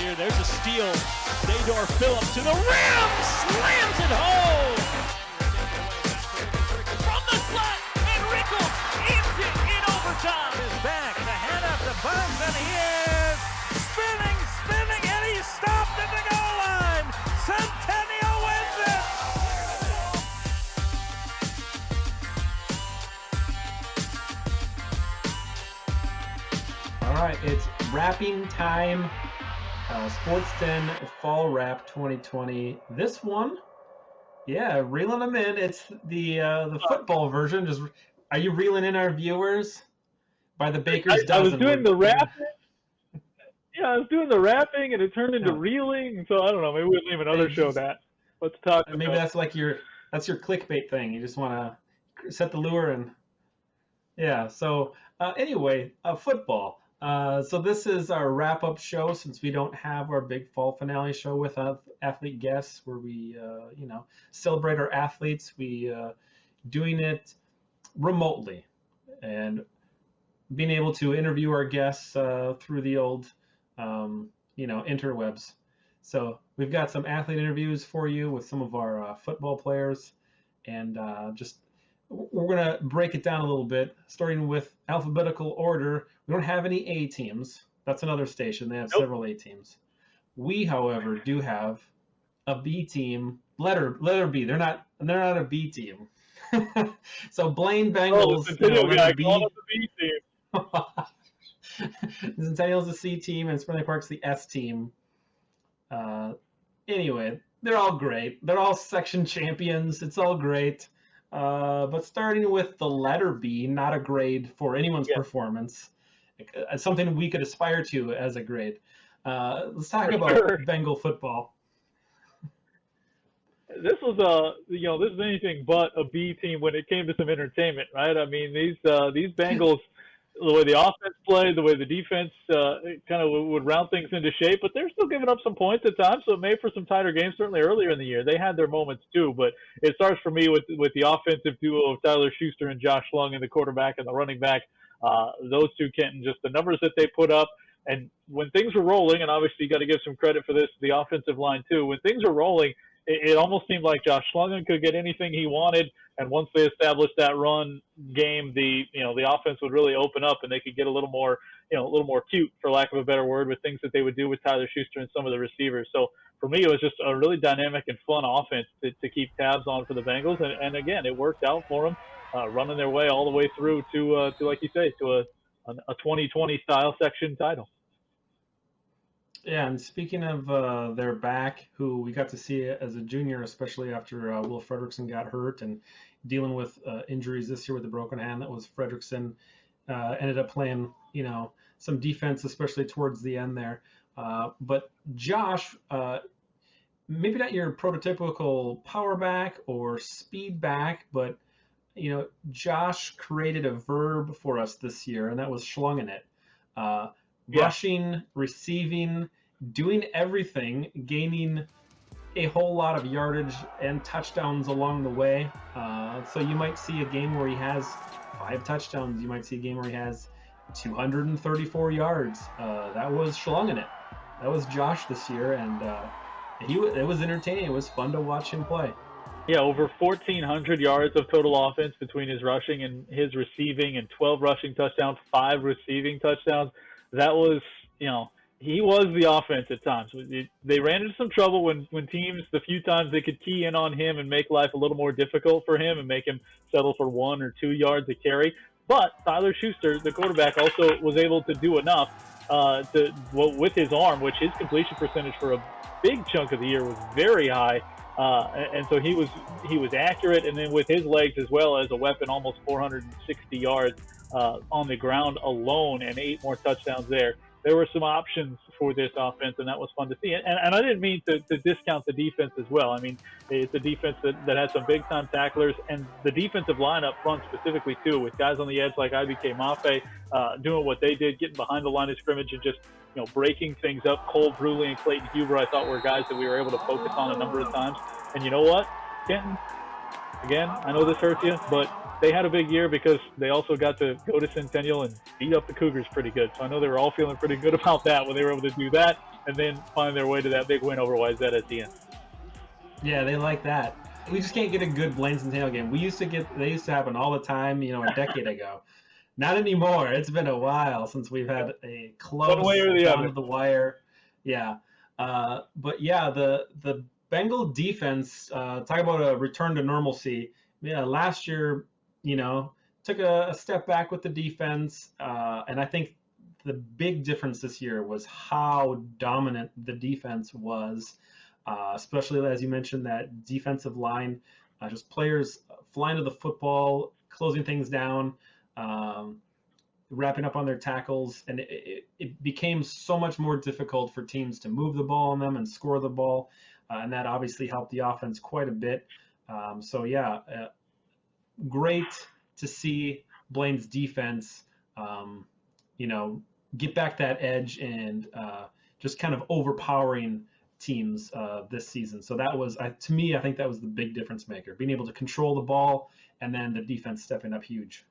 here. There's a steal. Zador Phillips to the rim, slams it home. From the slot, and Rickles ends it in overtime. Is back, the hand up to Bugs, and he is spinning, and he's stopped at the goal line. Centennial wins it. All right, it's wrapping time. Sports 10 Fall Wrap 2020. This one, yeah, reeling them in. It's the football version. Just, are you reeling in our viewers by the baker's dozen? I was doing the wrapping. Yeah, I was doing the wrapping, and it turned into reeling. So I don't know. Maybe we'll name another show that. Let's talk. Maybe that's like your clickbait thing. You just want to set the lure and yeah. So anyway, football. So this is our wrap-up show since we don't have our big fall finale show with athlete guests where we, celebrate our athletes. We doing it remotely and being able to interview our guests through the old, interwebs. So we've got some athlete interviews for you with some of our football players, and we're going to break it down a little bit, starting with alphabetical order. We don't have any A teams. That's another station. They have several A teams. We, however, do have a B team. Letter B. They're not a B team. So Blaine Bengals. The B team. Centennial's the C team, and Spring Lake Park's the S team. Anyway, they're all great. They're all section champions. It's all great. But starting with the letter B, not a grade for anyone's performance. It's something we could aspire to as a grade. Let's talk about Bengal football. This was this is anything but a B team when it came to some entertainment, right? I mean, these Bengals, the way the offense played, the way the defense kind of would round things into shape, but they're still giving up some points at times, so it made for some tighter games. Certainly earlier in the year, they had their moments too, but it starts for me with the offensive duo of Tyler Schuster and Josh Lung, and the quarterback and the running back. Those two, Kenton, just the numbers that they put up, and when things were rolling, and obviously you got to give some credit for this, the offensive line too. When things were rolling, it almost seemed like Josh Schlungen could get anything he wanted, and once they established that run game, the offense would really open up, and they could get a little more cute, for lack of a better word, with things that they would do with Tyler Schuster and some of the receivers. So for me, it was just a really dynamic and fun offense to keep tabs on for the Bengals, and again, it worked out for them, running their way all the way through to like you say, to a 2020 style section title. Yeah, and speaking of their back, who we got to see as a junior, especially after Will Fredrickson got hurt and dealing with injuries this year with a broken hand, that was Fredrickson. Ended up playing, some defense, especially towards the end there. But Josh, maybe not your prototypical power back or speed back, but, Josh created a verb for us this year, and that was schlungen it. Rushing, receiving, doing everything, gaining a whole lot of yardage and touchdowns along the way. So you might see a game where he has 5 touchdowns. You might see a game where he has 234 yards. That was schlungen it. That was Josh this year, and it was entertaining. It was fun to watch him play. Yeah, over 1,400 yards of total offense between his rushing and his receiving, and 12 rushing touchdowns, 5 receiving touchdowns. That was, he was the offense at times. They ran into some trouble when teams, the few times they could key in on him and make life a little more difficult for him and make him settle for 1 or 2 yards a carry. But Tyler Schuster, the quarterback, also was able to do enough with his arm, which his completion percentage for a big chunk of the year was very high. And so he was accurate, and then with his legs as well as a weapon, almost 460 yards on the ground alone, and 8 more touchdowns there. There were some options for this offense, and that was fun to see. And I didn't mean to discount the defense as well. I mean, it's a defense that has some big-time tacklers, and the defensive line up front specifically, too, with guys on the edge like IBK Mafe doing what they did, getting behind the line of scrimmage and just breaking things up. Cole Bruley and Clayton Huber, I thought, were guys that we were able to focus on a number of times. And you know what, Kenton? Again, I know this hurts you, but they had a big year because they also got to go to Centennial and beat up the Cougars pretty good. So I know they were all feeling pretty good about that when they were able to do that and then find their way to that big win over YZ at the end. Yeah, they like that. We just can't get a good Blaine Centennial game. They used to happen all the time, a decade ago. Not anymore. It's been a while since we've had a close One way or the down other. to the wire. Yeah. But yeah, the Bengal defense, talk about a return to normalcy. Yeah, last year, took a step back with the defense. And I think the big difference this year was how dominant the defense was. Especially as you mentioned, that defensive line, just players flying to the football, closing things down, wrapping up on their tackles, and it became so much more difficult for teams to move the ball on them and score the ball, and that obviously helped the offense quite a bit. Great to see Blaine's defense, get back that edge and just kind of overpowering teams this season. So that was, to me, I think that was the big difference maker, being able to control the ball and then the defense stepping up huge.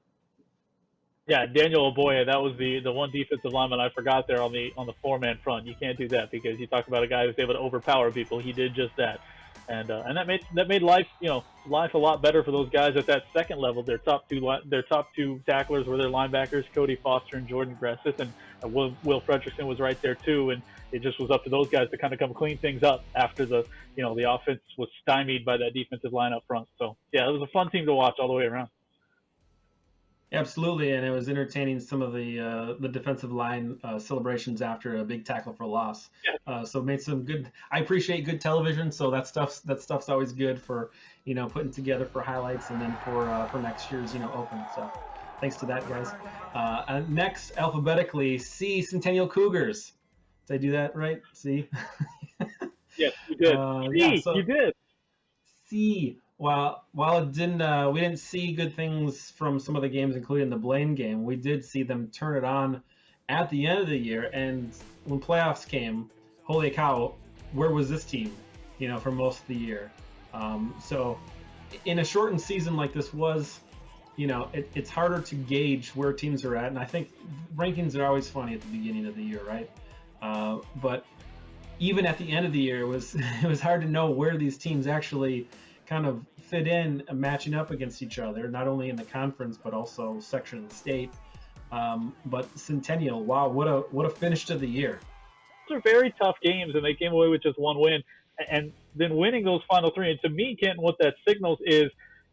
Yeah, Daniel Oboya, that was the one defensive lineman I forgot there on the 4-man front. You can't do that because you talk about a guy who's able to overpower people. He did just that, and that made life a lot better for those guys at that second level. Their top two tacklers were their linebackers, Cody Foster and Jordan Gresseth, and Will Frederickson was right there too. And it just was up to those guys to kind of come clean things up after the offense was stymied by that defensive line up front. So yeah, it was a fun team to watch all the way around. Absolutely, and it was entertaining, some of the defensive line celebrations after a big tackle for loss. Yeah. So made some good. I appreciate good television, so that stuff's always good for putting together for highlights and then for next year's open. So thanks to that, guys. And next, alphabetically, C, Centennial Cougars. Did I do that right? C. Yes, you did. You did. C. While it didn't, we didn't see good things from some of the games, including the Blaine game. We did see them turn it on at the end of the year, and when playoffs came, holy cow, where was this team? For most of the year. So, in a shortened season like this was, it's harder to gauge where teams are at, and I think rankings are always funny at the beginning of the year, right? But even at the end of the year, it was hard to know where these teams actually kind of fit in, matching up against each other, not only in the conference but also section of the state. But Centennial, wow, what a finish to the year! Those are very tough games, and they came away with just one win, and then winning those final three. And to me, Kenton, what that signals is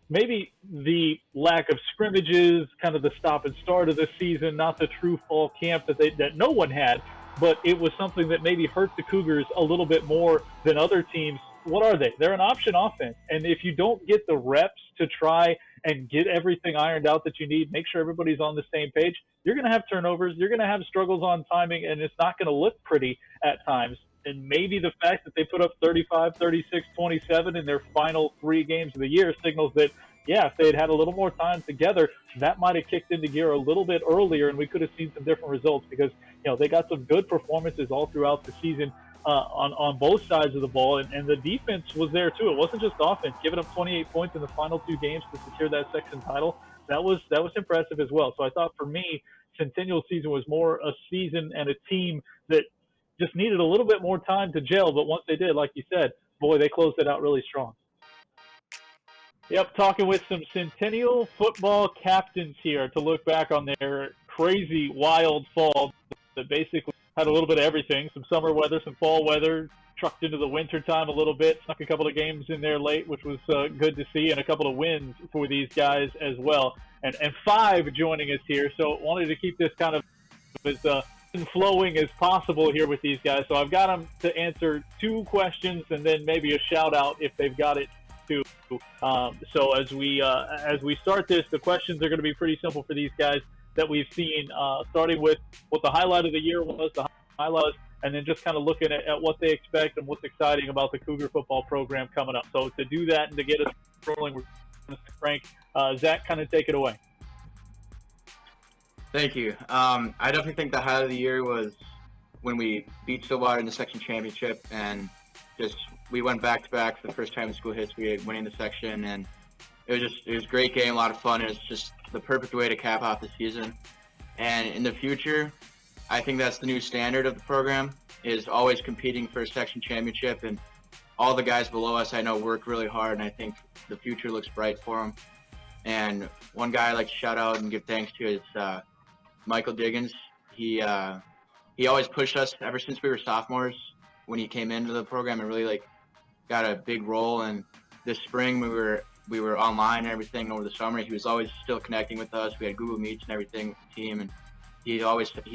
maybe the lack of scrimmages, kind of the stop and start of the season, not the true fall camp that no one had, but it was something that maybe hurt the Cougars a little bit more than other teams. What are they? They're an option offense. And if you don't get the reps to try and get everything ironed out that you need, make sure everybody's on the same page, you're going to have turnovers, you're going to have struggles on timing, and it's not going to look pretty at times. And maybe the fact that they put up 35, 36, 27 in their final 3 games of the year signals that, yeah, if they had a little more time together, that might have kicked into gear a little bit earlier, and we could have seen some different results because, they got some good performances all throughout the season. On both sides of the ball, and the defense was there too. It wasn't just offense. Giving up 28 points in the final 2 games to secure that section title, that was impressive as well. So I thought for me, Centennial season was more a season and a team that just needed a little bit more time to gel. But once they did, like you said, boy, they closed it out really strong. Yep, talking with some Centennial football captains here to look back on their crazy, wild fall that basically had a little bit of everything, some summer weather, some fall weather, trucked into the winter time a little bit, snuck a couple of games in there late, which was good to see, and a couple of wins for these guys as well. And 5 joining us here, so wanted to keep this kind of as flowing as possible here with these guys. So I've got them to answer 2 questions and then maybe a shout out if they've got it too. So as we start this, the questions are going to be pretty simple for these guys that we've seen, starting with what the highlight of the year was, and then just kind of looking at what they expect and what's exciting about the Cougar football program coming up. So to do that and to get us rolling, we're going to Frank. Zach, kind of take it away. Thank you. I definitely think the highlight of the year was when we beat Stillwater in the section championship, and we went back-to-back for the first time in school history, winning the section, and it was a great game, a lot of fun. It was just the perfect way to cap off the season. And in the future, I think that's the new standard of the program. is always competing for a section championship, and all the guys below us I know work really hard, and I think the future looks bright for them. And one guy I'd like to shout out and give thanks to is Michael Diggins. He always pushed us ever since we were sophomores when he came into the program, and really got a big role. And this spring we were online and everything over the summer. He was always still connecting with us. We had Google Meets and everything with the team, and he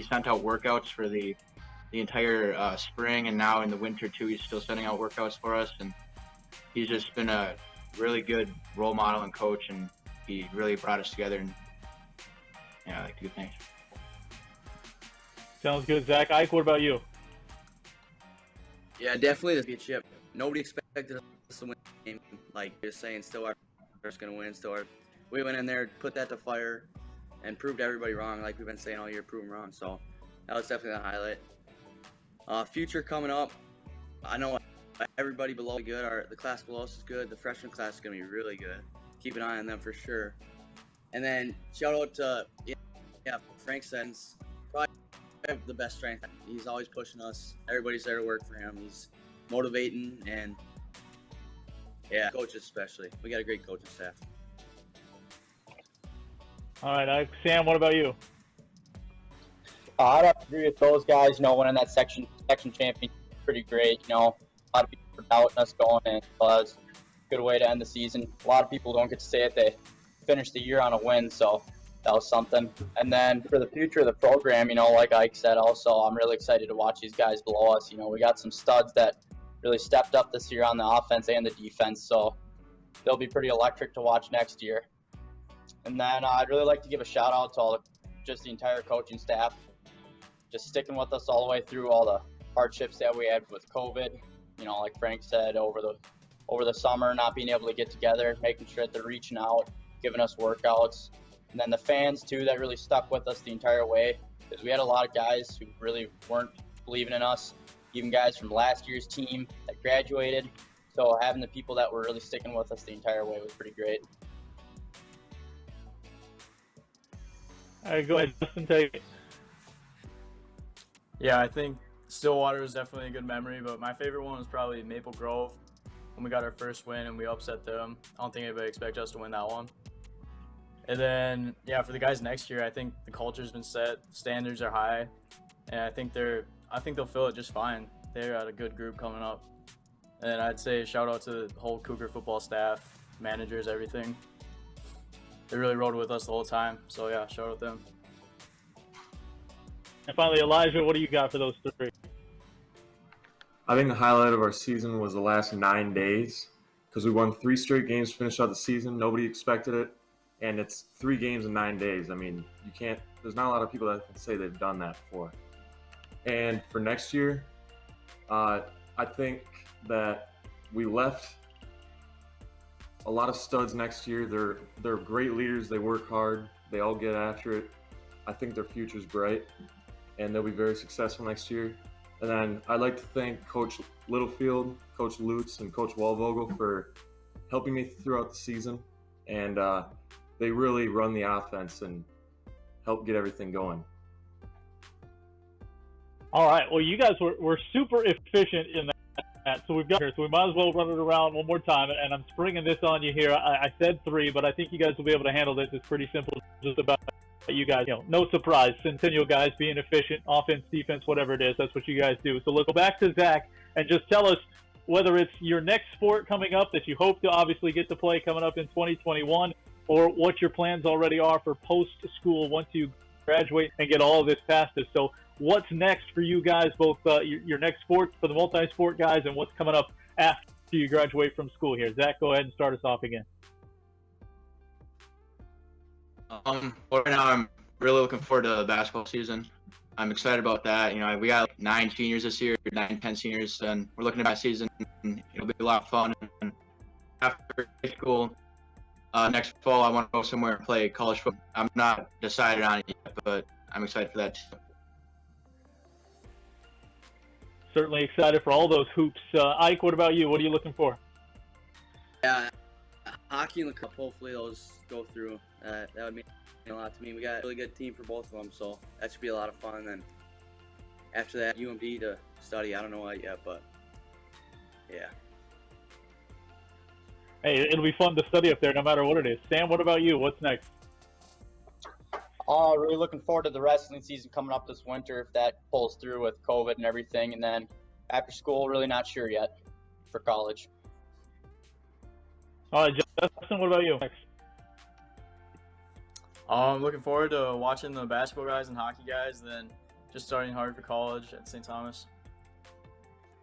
sent out workouts for the entire spring, and now in the winter too, he's still sending out workouts for us. And he's just been a really good role model and coach, and he really brought us together. And yeah, I'd like to give thanks. Sounds good, Zach. Ike, what about you? Yeah, definitely the championship. Nobody expected us to win the game. Like you're saying, Stillwater's going to win. We went in there, put that to fire, and proved everybody wrong. Like we've been saying all year, prove them wrong. So that was definitely the highlight. Future coming up. I know everybody below is good. The class below us is good. The freshman class is going to be really good. Keep an eye on them for sure. And then shout out to Frank Sens. Probably the best strength. He's always pushing us. Everybody's there to work for him. He's motivating, and coaches especially. We got a great coaching staff. All right, Ike. Sam, what about you? I'd have to agree with those guys. Winning that section championship is pretty great. A lot of people were doubting us going, and it was a good way to end the season. A lot of people don't get to say it. They finish the year on a win, so that was something. And then for the future of the program, like Ike said also, I'm really excited to watch these guys below us. We got some studs that really stepped up this year on the offense and the defense, so they'll be pretty electric to watch next year. And then I'd really like to give a shout out to the entire coaching staff, just sticking with us all the way through all the hardships that we had with COVID. Like Frank said, over the summer, not being able to get together, making sure that they're reaching out, giving us workouts. And then the fans too, that really stuck with us the entire way, because we had a lot of guys who really weren't believing in us, even guys from last year's team that graduated. So having the people that were really sticking with us the entire way was pretty great. All right, go ahead, Justin, take it. Yeah, I think Stillwater was definitely a good memory, but my favorite one was probably Maple Grove when we got our first win and we upset them. I don't think anybody expected us to win that one. And then, for the guys next year, I think the culture's been set, standards are high, and I think they'll fill it just fine. They're got a good group coming up. And I'd say shout out to the whole Cougar football staff, managers, everything. They really rode with us the whole time, so shout out them. And finally, Elijah, what do you got for those three? I think the highlight of our season was the last 9 days, because we won 3 straight games to finish out the season. Nobody expected it, and it's 3 games in 9 days. I mean, there's not a lot of people that can say they've done that before. And for next year, I think that we left a lot of studs next year. They're great leaders. They work hard. They all get after it. I think their future's bright, and they'll be very successful next year. And then I'd like to thank Coach Littlefield, Coach Lutz, and Coach Wallvogel for helping me throughout the season. And they really run the offense and help get everything going. All right. Well, you guys were super efficient in that. So we've got here. So we might as well run it around one more time. And I'm springing this on you here. I said 3, but I think you guys will be able to handle this. It's pretty simple. Just about you guys, no surprise. Centennial guys being efficient, offense, defense, whatever it is. That's what you guys do. So let's go back to Zach and just tell us whether it's your next sport coming up that you hope to obviously get to play coming up in 2021, or what your plans already are for post-school once you graduate and get all of this past us. So what's next for you guys, both your next sport for the multi-sport guys and what's coming up after you graduate from school here? Zach, go ahead and start us off again. Right now I'm really looking forward to the basketball season. I'm excited about that. We got 9 seniors this year, 10 seniors, and we're looking at that season. And it'll be a lot of fun. And after high school, next fall, I want to go somewhere and play college football. I'm not decided on it yet, but I'm excited for that too. Certainly excited for all those hoops. Ike, what about you? What are you looking for? Yeah, hockey and the cup, hopefully those go through. That would mean a lot to me. We got a really good team for both of them, so that should be a lot of fun. And after that UMD to study. I don't know what yet, but yeah. Hey, it'll be fun to study up there no matter what it is. Sam, what about you? What's next? Really looking forward to the wrestling season coming up this winter if that pulls through with COVID and everything. And then after school, really not sure yet for college. All right, Justin, what about you? Next. Looking forward to watching the basketball guys and hockey guys, then just starting hard for college at St. Thomas.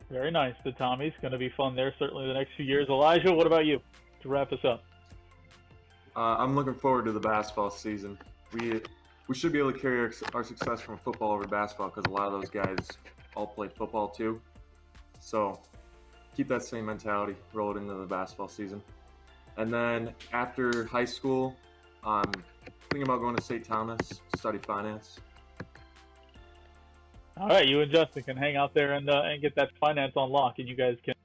Very nice. The Tommy's going to be fun there certainly the next few years. Elijah, what about you to wrap us up? I'm looking forward to the basketball season. We should be able to carry our success from football over to basketball because a lot of those guys all play football too. So keep that same mentality, roll it into the basketball season. And then after high school, I'm thinking about going to St. Thomas to study finance. All right, you and Justin can hang out there and get that finance on lock, and you guys can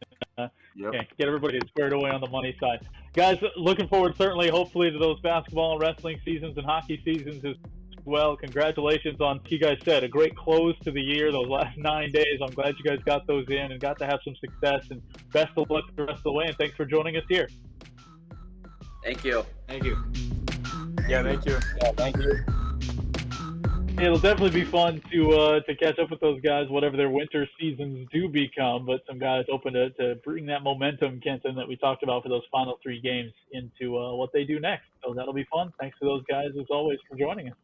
get everybody squared away on the money side. Guys, looking forward certainly, hopefully, to those basketball and wrestling seasons and hockey seasons as well. Congratulations on, you guys said, a great close to the year, those last 9 days. I'm glad you guys got those in and got to have some success, and best of luck the rest of the way, and thanks for joining us here. Thank you. Thank you. Yeah, thank you. Yeah, thank you. It'll definitely be fun to catch up with those guys, whatever their winter seasons do become. But some guys open to bring that momentum, Kenton, that we talked about for those final 3 games into what they do next. So that'll be fun. Thanks to those guys, as always, for joining us.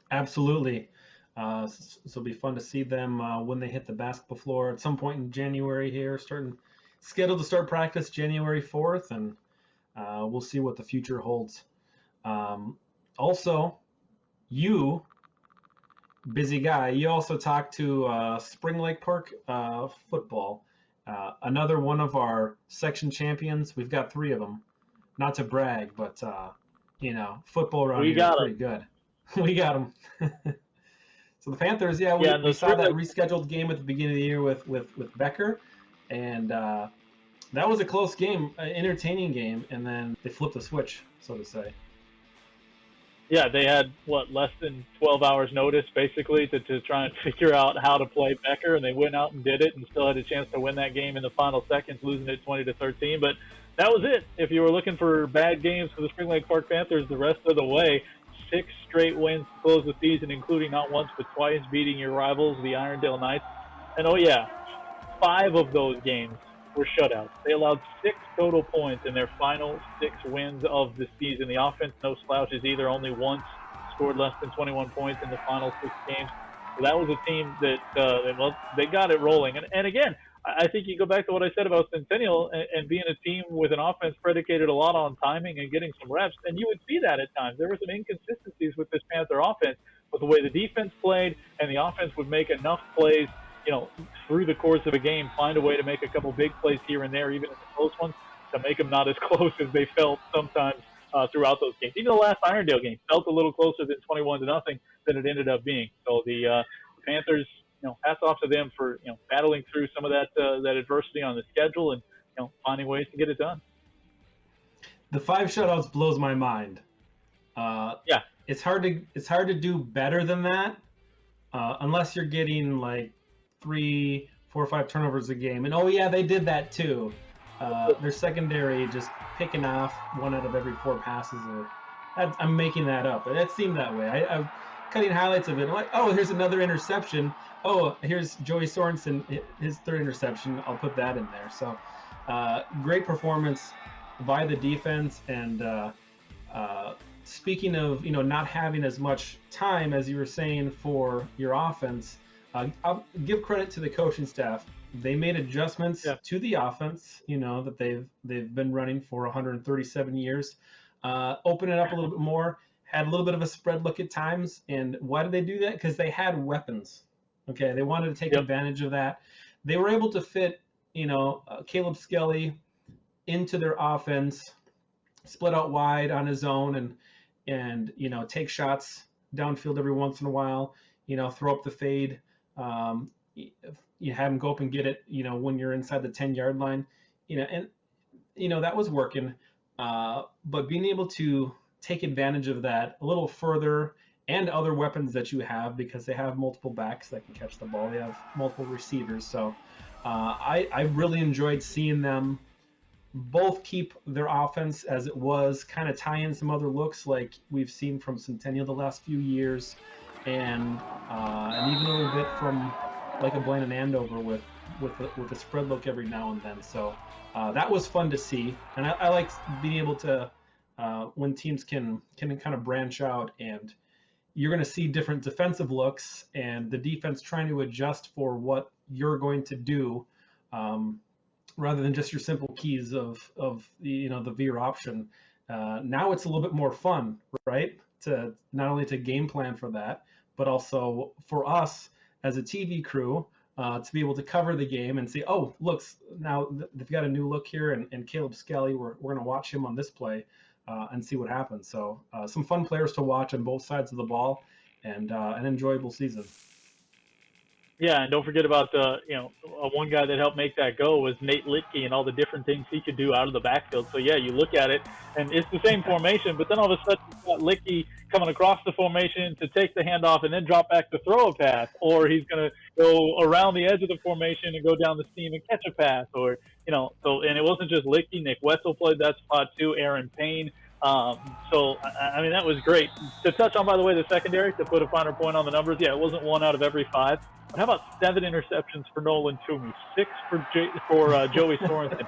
Absolutely. So it'll be fun to see them when they hit the basketball floor at some point in January here, scheduled to start practice January 4th, and we'll see what the future holds. Also, you, busy guy, you also talked to Spring Lake Park football, another one of our section champions. We've got 3 of them. Not to brag, but football around here is pretty good. We got them. So the Panthers, we saw that rescheduled game at the beginning of the year with Becker, and that was a close game, an entertaining game, and then they flipped the switch, so to say. Yeah, they had, less than 12 hours notice, basically, to try and figure out how to play Becker, and they went out and did it and still had a chance to win that game in the final seconds, losing it 20-13. But that was it. If you were looking for bad games for the Spring Lake Park Panthers the rest of the way, 6 straight wins to close the season, including not once but twice beating your rivals, the Irondale Knights. And 5 of those games were shutouts. They allowed 6 total points in their final 6 wins of the season. The offense, no slouches either, only once scored less than 21 points in the final 6 games. So that was a team that they got it rolling. And again, I think you go back to what I said about Centennial and being a team with an offense predicated a lot on timing and getting some reps, and you would see that at times. There were some inconsistencies with this Panther offense, but the way the defense played and the offense would make enough plays, through the course of a game, find a way to make a couple big plays here and there, even in the close ones, to make them not as close as they felt sometimes throughout those games. Even the last Irondale game felt a little closer than 21-0 than it ended up being. So the Panthers, hats off to them for battling through some of that adversity on the schedule and finding ways to get it done. The 5 shutouts blows my mind. It's hard to do better than that unless you're getting like 3, 4, 5 turnovers a game. And they did that too. Their secondary just picking off 1 out of every 4 passes. I'm making that up, but it seemed that way. I'm cutting highlights of it. I'm like, here's another interception. Here's Joey Sorensen, his 3rd interception. I'll put that in there. So great performance by the defense. And speaking of not having as much time as you were saying for your offense, I'll give credit to the coaching staff. They made adjustments to the offense, that they've been running for 137 years. Open it up a little bit more, had a little bit of a spread look at times. And why did they do that? Because they had weapons. Okay, they wanted to take advantage of that. They were able to fit, Kaleb Skelly into their offense, split out wide on his own, and take shots downfield every once in a while. Throw up the fade. You have him go up and get it, when you're inside the 10-yard line, and that was working. But being able to take advantage of that a little further and other weapons that you have, because they have multiple backs that can catch the ball. They have multiple receivers. So I really enjoyed seeing them both keep their offense as it was, kind of tie in some other looks like we've seen from Centennial the last few years, and even a little bit from like a Blaine and Andover with a spread look every now and then. So that was fun to see, and I like being able to when teams can kind of branch out, and you're going to see different defensive looks and the defense trying to adjust for what you're going to do, rather than just your simple keys of the veer option. Now it's a little bit more fun, right? To not only to game plan for that, but also for us as a TV crew to be able to cover the game and say, oh, look, now they've got a new look here, and Kaleb Skelly, we're going to watch him on this play and see what happens. So some fun players to watch on both sides of the ball, and an enjoyable season. Yeah, and don't forget about one guy that helped make that go was Nate Litke and all the different things he could do out of the backfield. So yeah, you look at it and it's the same formation, but then all of a sudden you've got Litke coming across the formation to take the handoff and then drop back to throw a pass, or he's going to go around the edge of the formation and go down the seam and catch a pass, or and it wasn't just Litke. Nick Wetzel played that spot too. Aaron Payne. So I mean, that was great. To touch on, by the way, the secondary, to put a finer point on the numbers, yeah, it wasn't 1 out of every 5. But how about 7 interceptions for Nolan Toomey, 6 for Joey Sorensen,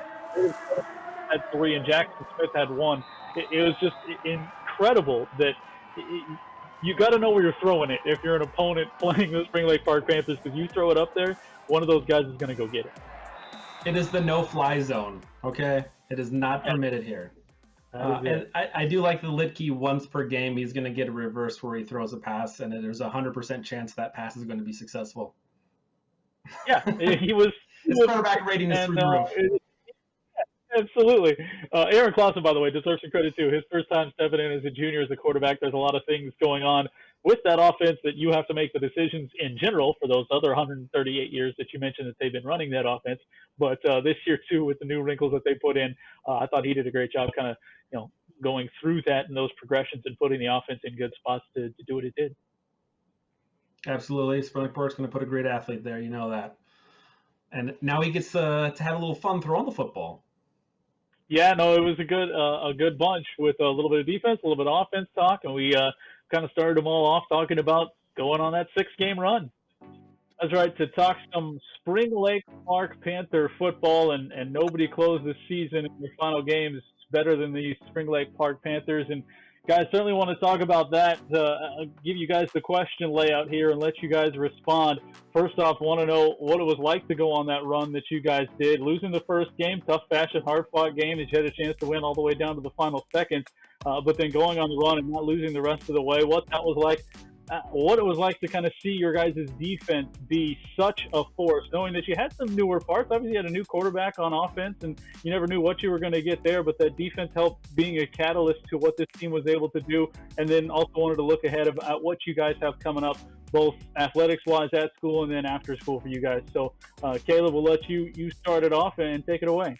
had 3, and Jackson Smith had 1. It was just incredible that you got to know where you're throwing it if you're an opponent playing the Spring Lake Park Panthers, because you throw it up there, one of those guys is going to go get it. It is the no-fly zone, okay? It is not permitted here. And I do like the Litke once per game. He's going to get a reverse where he throws a pass, and there's a 100% chance that pass is going to be successful. Yeah, he was. His quarterback rating is through the roof. Absolutely. Aaron Clausen, by the way, deserves some credit too. His first time stepping in as a junior as a quarterback. There's a lot of things going on with that offense that you have to make the decisions in general for those other 138 years that you mentioned that they've been running that offense. But this year too, with the new wrinkles that they put in, I thought he did a great job kind of, going through that and those progressions and putting the offense in good spots to do what it did. Absolutely. Spring Lake Park's going to put a great athlete there. You know that. And now he gets to have a little fun throwing the football. Yeah, no, it was a good bunch with a little bit of defense, a little bit of offense talk, and we kind of started them all off talking about going on that 6-game run. That's right, to talk some Spring Lake Park Panther football, and nobody closed the season in the final games better than the Spring Lake Park Panthers. And guys, certainly want to talk about that. I'll give you guys the question layout here and let you guys respond. First off, want to know what it was like to go on that run that you guys did. Losing the first game, tough fashion, hard-fought game, as you had a chance to win all the way down to the final seconds. But then going on the run and not losing the rest of the way, what that was like. What it was like to kind of see your guys' defense be such a force, knowing that you had some newer parts. Obviously, you had a new quarterback on offense, and you never knew what you were going to get there, but that defense helped being a catalyst to what this team was able to do. And then also wanted to look ahead at what you guys have coming up, both athletics-wise at school and then after school for you guys. So, Kaleb, we'll let you start it off and take it away.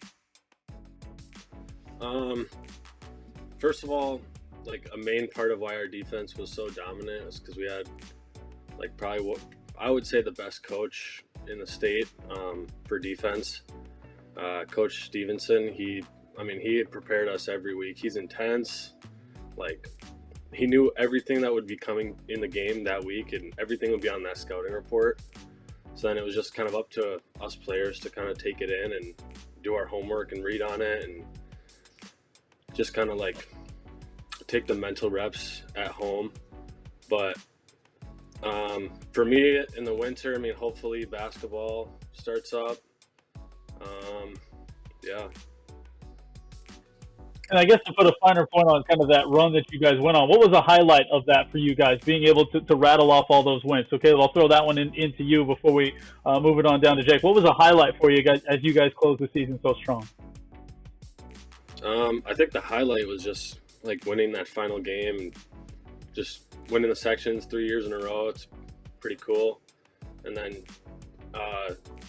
First of all, like a main part of why our defense was so dominant is because we had like probably what I would say the best coach in the state for defense. Coach Stevenson, he had prepared us every week. He's intense. Like he knew everything that would be coming in the game that week, and everything would be on that scouting report. So then it was just kind of up to us players to kind of take it in and do our homework and read on it, and just kind of like take the mental reps at home. But for me in the winter, hopefully basketball starts up. Yeah. And I guess to put a finer point on kind of that run that you guys went on, what was the highlight of that for you guys, being able to rattle off all those wins? So, Kaleb, I'll throw that one into you before we move it on down to Jake. What was a highlight for you guys as you guys closed the season so strong? I think the highlight was just like winning that final game and just winning the sections 3 years in a row. It's pretty cool. And then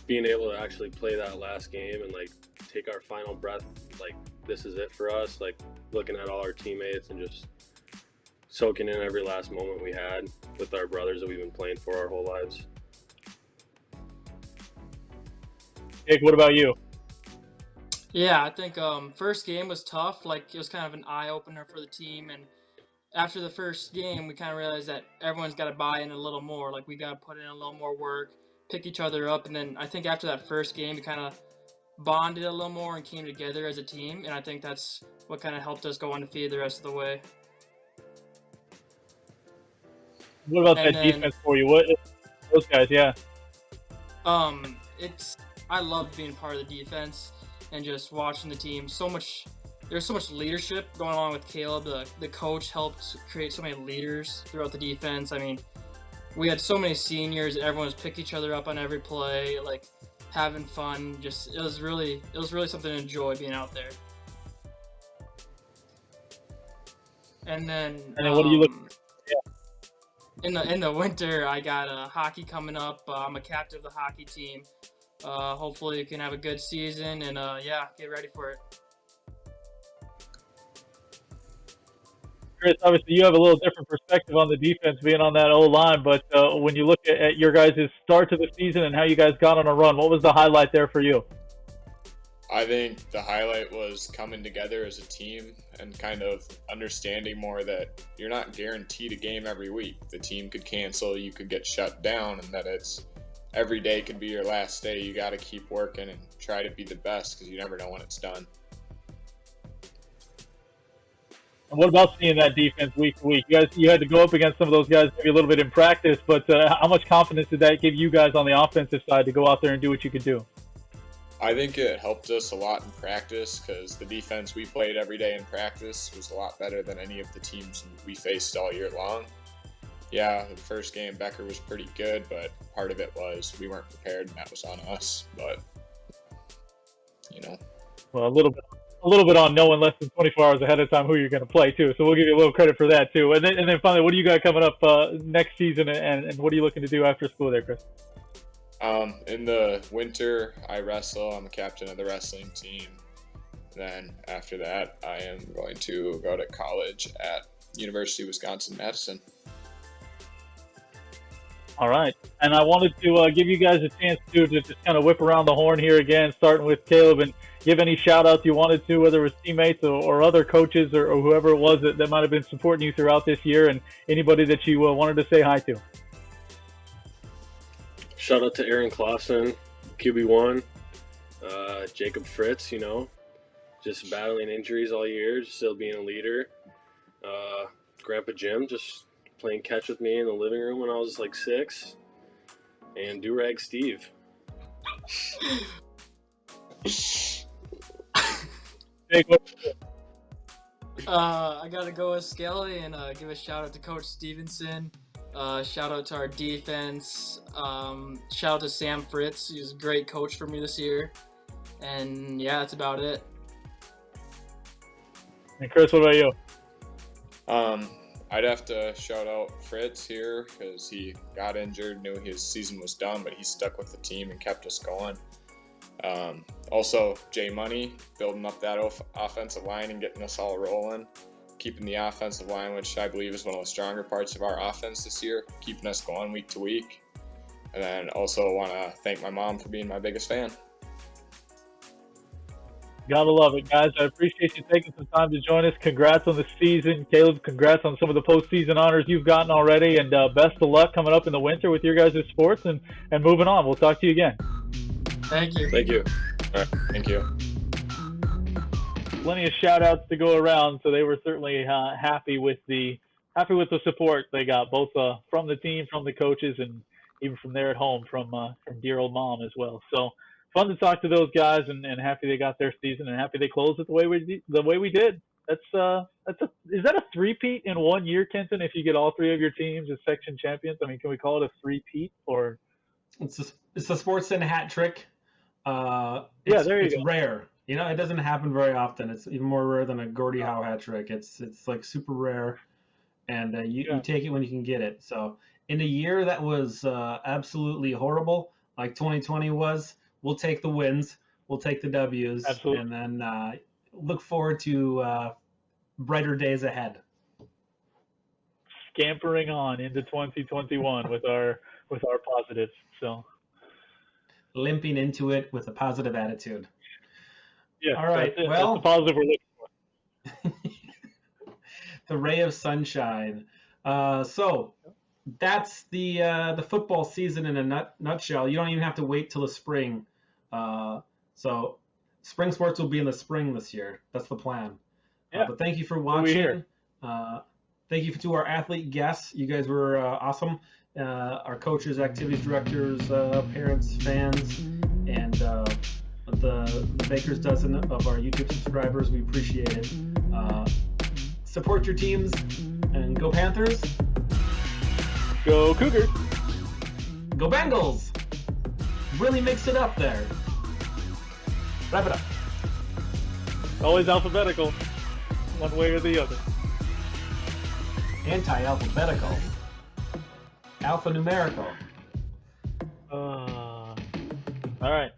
being able to actually play that last game and like take our final breath, like this is it for us, like looking at all our teammates and just soaking in every last moment we had with our brothers that we've been playing for our whole lives. Jake, what about you? Yeah, I think first game was tough. Like, it was kind of an eye-opener for the team. And after the first game, we kind of realized that everyone's got to buy in a little more. Like, we got to put in a little more work, pick each other up. And then I think after that first game, we kind of bonded a little more and came together as a team. And I think that's what kind of helped us go undefeated the rest of the way. What about And that then- defense for you? What those guys? Yeah. I love being part of the defense and just watching the team. There's so much leadership going on with Caleb. The coach helped create so many leaders throughout the defense. I mean, we had so many seniors. Everyone was picking each other up on every play, like having fun. Just it was really something to enjoy being out there. And then what are you looking? In the winter, I got hockey coming up. I'm a captain of the hockey team. Hopefully, you can have a good season and get ready for it. Chris, obviously you have a little different perspective on the defense being on that O-line, but when you look at your guys' start to the season and how you guys got on a run, what was the highlight there for you? I think the highlight was coming together as a team and kind of understanding more that you're not guaranteed a game every week. The team could cancel, you could get shut down, and that it's every day could be your last day. You got to keep working and try to be the best because you never know when it's done. And what about seeing that defense week to week? You had to go up against some of those guys maybe a little bit in practice, but how much confidence did that give you guys on the offensive side to go out there and do what you could do? I think it helped us a lot in practice because the defense we played every day in practice was a lot better than any of the teams we faced all year long. Yeah, the first game Becker was pretty good, but part of it was we weren't prepared, and that was on us. But Well, a little bit on knowing less than 24 hours ahead of time who you're going to play too. So we'll give you a little credit for that too. And then finally, what do you got coming up next season, and what are you looking to do after school there, Chris? In the winter, I wrestle. I'm a captain of the wrestling team. Then after that, I am going to go to college at University of Wisconsin-Madison. All right. And I wanted to give you guys a chance to just kind of whip around the horn here again, starting with Caleb, and give any shout-outs you wanted to, whether it was teammates or other coaches or whoever it was that might have been supporting you throughout this year, and anybody that you wanted to say hi to. Shout out to Aaron Clausen, QB1, Jacob Fritz, just battling injuries all year, still being a leader. Grandpa Jim, just playing catch with me in the living room when I was like 6. And Durag Steve. I gotta go with Skelly and give a shout out to Coach Stevenson. Shout out to our defense. Shout out to Sam Fritz. He was a great coach for me this year. And yeah, that's about it. And Chris, what about you? I'd have to shout out Fritz here because he got injured, knew his season was done, but he stuck with the team and kept us going. Also, Jay Money, building up that offensive line and getting us all rolling. Keeping the offensive line, which I believe is one of the stronger parts of our offense this year, keeping us going week to week. And then also want to thank my mom for being my biggest fan. Gotta love it, guys. I appreciate you taking some time to join us. Congrats on the season. Caleb, congrats on some of the postseason honors you've gotten already, and best of luck coming up in the winter with your guys' sports and moving on. We'll talk to you again. Thank you. Thank you. All right, thank you. Plenty of shout-outs to go around, so they were certainly happy with the support they got, both from the team, from the coaches, and even from there at home from dear old mom as well. So fun to talk to those guys, and happy they got their season, and happy they closed it the way we did. Is that a three-peat in 1 year, Kenton? If you get all three of your teams as section champions, I mean, can we call it a three-peat or? It's a sports and hat trick. There you go. It's rare. It doesn't happen very often. It's even more rare than a Gordie Howe hat trick. It's like super rare, and you take it when you can get it. So in a year that was absolutely horrible, like 2020 was, we'll take the wins, we'll take the W's, Absolutely. and then look forward to brighter days ahead. scampering on into 2021 with our positives. So Limping into it with a positive attitude. yeah, All right. that's Well, the positive we're looking for. the ray of sunshine. So that's the football season in a nutshell. You don't even have to wait till the spring. So spring sports will be in the spring this year. That's the plan. Yeah. But thank you for We'll be watching. here. Thank you to our athlete guests. You guys were awesome. Our coaches, activities directors, parents, fans, and the baker's dozen of our YouTube subscribers. We appreciate it. Support your teams and go Panthers. Go Cougars. Go Bengals. Really mix it up there. Wrap it up. Always alphabetical, one way or the other. Anti-alphabetical. Alphanumerical. All right.